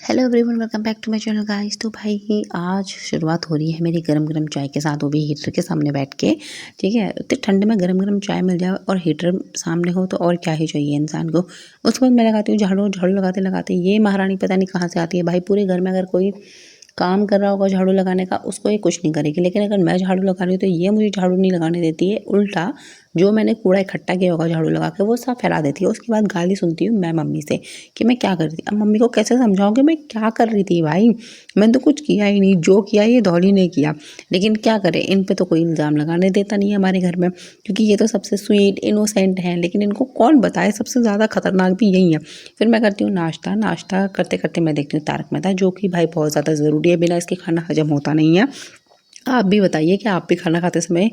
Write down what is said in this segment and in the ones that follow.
Hello everyone, welcome back to my channel guys. तो भाई आज शुरुआत हो रही है मेरी गरम गरम चाय के साथ, वो भी हीटर के सामने बैठ के। ठीक है, तो ठंड में गरम गरम चाय मिल जाए और हीटर सामने हो तो और क्या ही चाहिए इंसान को। उसके बाद मैं लगाती हूँ झाड़ू। झाड़ू लगाते लगाते ये महारानी पता नहीं कहाँ से आती है भाई। पूरे घर में अगर कोई काम कर रहा होगा झाड़ू लगाने का, उसको ये कुछ नहीं करेगी, लेकिन अगर मैं झाड़ू लगा रही हूँ तो ये मुझे झाड़ू नहीं लगाने देती है। उल्टा जो मैंने कूड़ा इकट्ठा किया होगा झाड़ू लगा के वो सब फैला देती है। उसके बाद गाली सुनती हूँ मैं मम्मी से कि मैं क्या कर रही थी। अब मम्मी को कैसे समझाऊँ कि मैं क्या कर रही थी भाई, मैंने तो कुछ किया ही नहीं, जो किया ये डॉली ने किया। लेकिन क्या करें, इन पे तो कोई इल्ज़ाम लगाने देता नहीं है हमारे घर में, क्योंकि ये तो सबसे स्वीट इनोसेंट हैं। लेकिन इनको कौन बताए, सबसे ज़्यादा खतरनाक भी यही है। फिर मैं करती हूँ नाश्ता। नाश्ता करते करते मैं देखती हूँ तारक मेहता, जो कि भाई बहुत ज़्यादा ज़रूरी है, बिना इसके खाना हजम होता नहीं है। आप भी बताइए कि आप भी खाना खाते समय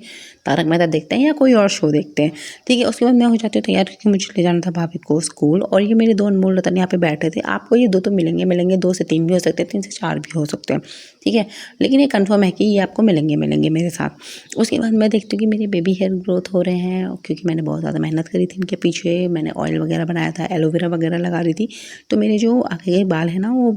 तारक मेहता देखते हैं या कोई और शो देखते हैं। ठीक है, उसके बाद मैं हो जाती हूँ तैयार, क्योंकि मुझे ले जाना था भाभी को स्कूल। और ये मेरे दो अनमोल रतन यहाँ पे बैठे थे। आपको ये दो तो मिलेंगे, 2 से 3 भी हो सकते हैं, 3 से 4 भी हो सकते हैं। ठीक है, लेकिन ये कंफर्म है कि ये आपको मिलेंगे मेरे साथ। उसके बाद मैं देखती हूँ कि मेरे बेबी हेयर ग्रोथ हो रहे हैं, क्योंकि मैंने बहुत ज़्यादा मेहनत करी थी इनके पीछे। मैंने ऑयल वगैरह बनाया था, एलोवेरा वगैरह लगा रही थी, तो मेरे जो आगे के बाल है ना वो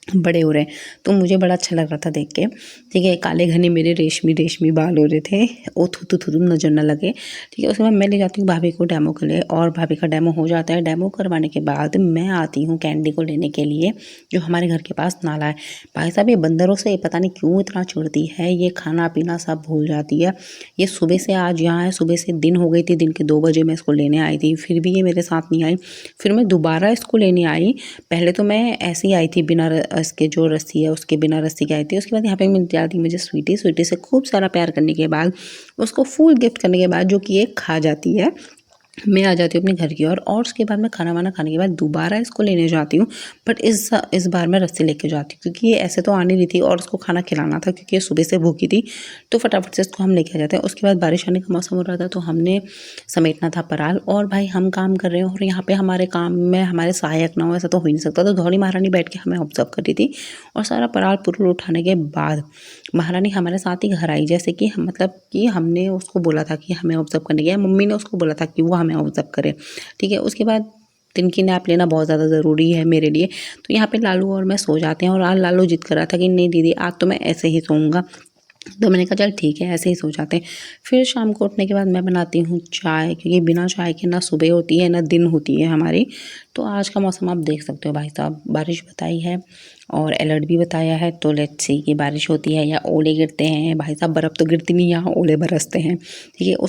बड़े हो रहे हैं। तो मुझे बड़ा अच्छा लग रहा था देख के। ठीक है, काले घने मेरे रेशमी बाल हो रहे थे, ओ थू थू नजर न लगे। ठीक है, उसके बाद मैं ले जाती हूँ भाभी को डेमो के लिए, और भाभी का डेमो हो जाता है। डेमो करवाने के बाद मैं आती हूँ कैंडी को लेने के लिए, जो हमारे घर के पास नाला है। भाई साहब, ये बंदरों से पता नहीं क्यों इतना चिढ़ती है, ये खाना पीना सब भूल जाती है। ये सुबह से आज यहाँ है, सुबह से दिन हो गई थी, दिन के 2 बजे मैं इसको लेने आई थी, फिर भी ये मेरे साथ नहीं आई। फिर मैं दोबारा इसको लेने आई। पहले तो मैं ऐसे ही आई थी बिना इसके, जो रस्सी है उसके बिना रस्सी के आई थी। उसके बाद यहाँ पे मिल जाती मुझे स्वीटी से खूब सारा प्यार करने के बाद, उसको फूल गिफ्ट करने के बाद, जो कि ये खा जाती है, मैं आ जाती हूँ अपने घर की ओर। और उसके बाद मैं खाना वाना खाने के बाद दोबारा इसको लेने जाती हूँ। बट इस बार मैं रस्सी लेके जाती हूँ, क्योंकि ये ऐसे तो आने रही थी और उसको खाना खिलाना था, क्योंकि ये सुबह से भूखी थी। तो फटाफट से इसको हम लेके आ जाते हैं। उसके बाद बारिश आने का मौसम हो रहा था, तो हमने समेटना था पराल। और भाई हम काम कर रहे हैं और यहाँ पे हमारे काम में हमारे सहायक ना हो, ऐसा तो हो ही नहीं सकता। तो धौड़ी महारानी बैठ के हमें ऑब्जर्व कर रही थी। और सारा पराल पुरुल उठाने के बाद महारानी हमारे साथ ही घर आई, जैसे कि मतलब कि हमने उसको बोला था कि हमें ऑब्जर्व करने के, मम्मी ने उसको बोला था कि वो हमें ऑब्जर्व करे। ठीक है, उसके बाद दिन की नैप लेना बहुत ज़्यादा ज़रूरी है मेरे लिए। तो यहाँ पे लालू और मैं सो जाते हैं, और आज लालू जिद कर रहा था कि नहीं दीदी, आज तो मैं ऐसे ही सोऊंगा। तो मैंने कहा चल ठीक है, ऐसे ही सो जाते हैं। फिर शाम को उठने के बाद मैं बनाती हूँ चाय, क्योंकि बिना चाय के ना सुबह होती है ना दिन होती है हमारी। तो आज का मौसम आप देख सकते हो भाई साहब, बारिश बताई है और अलर्ट भी बताया है। तो लेट्स सी कि बारिश होती है या ओले गिरते हैं। भाई साहब, बर्फ़ तो गिरती नहीं, यहाँ ओले बरसते हैं। ठीक है, उस